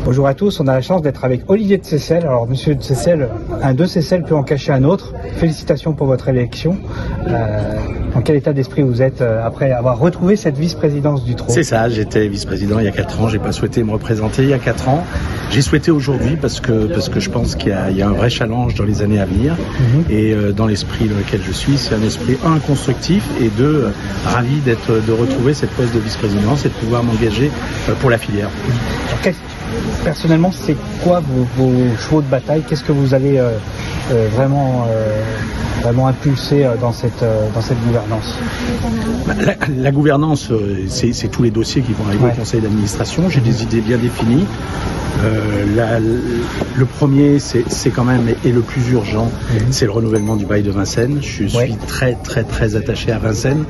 Bonjour à tous, on a la chance d'être avec Olivier de Seyssel. Alors monsieur de Seyssel, un de Seyssel peut en cacher un autre. Félicitations pour votre élection. Dans quel état d'esprit vous êtes après avoir retrouvé cette vice-présidence du trône? C'est ça, j'étais vice-président il y a 4 ans, j'ai pas souhaité me représenter il y a 4 ans. J'ai souhaité aujourd'hui parce que je pense qu'il y a un vrai challenge dans les années à venir. Et dans l'esprit dans lequel je suis, c'est un esprit, un, constructif, et deux, ravi de retrouver cette poste de vice-présidence et de pouvoir m'engager pour la filière. Personnellement, c'est quoi vos chevaux de bataille? Qu'est-ce que vous allez vraiment impulser dans cette gouvernance? La gouvernance, c'est tous les dossiers qui vont arriver au conseil d'administration. J'ai des idées bien définies. Le premier, c'est quand même, et le plus urgent, c'est le renouvellement du bail de Vincennes. Je suis très très très attaché à Vincennes.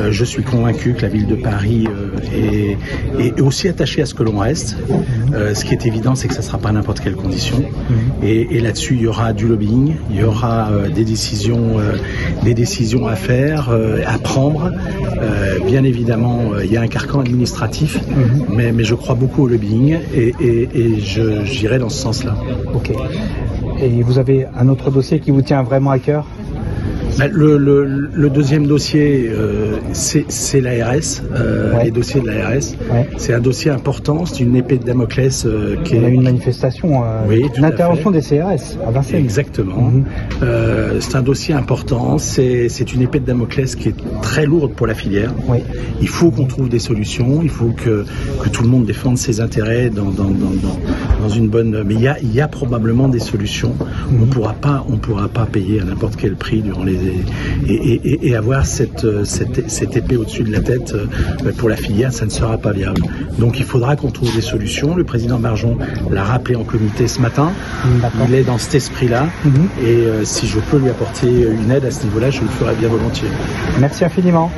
Je suis convaincu que la ville de Paris est aussi attachée à ce que l'on reste. Ce qui est évident, c'est que ça ne sera pas à n'importe quelle condition. Et là-dessus, il y aura du lobbying, il y aura des décisions à faire, à prendre. Bien évidemment, il y a un carcan administratif, mais je crois beaucoup au lobbying et j'irai dans ce sens-là. Ok. Et vous avez un autre dossier qui vous tient vraiment à cœur? Le deuxième dossier, c'est l'ARS, les dossiers de l'ARS. C'est un dossier important, c'est une épée de Damoclès. On a eu une manifestation, une intervention des CRS à Vincennes. Exactement. C'est un dossier important, c'est une épée de Damoclès qui est très lourde pour la filière. Il faut qu'on trouve des solutions, il faut que tout le monde défende ses intérêts dans une bonne... Mais il y a probablement des solutions. On pourra pas payer à n'importe quel prix durant et avoir cette épée au-dessus de la tête pour la filière, ça ne sera pas viable. Donc il faudra qu'on trouve des solutions. Le président Marjon l'a rappelé en comité ce matin. Il est dans cet esprit-là. Et si je peux lui apporter une aide à ce niveau-là, je le ferai bien volontiers. Merci infiniment.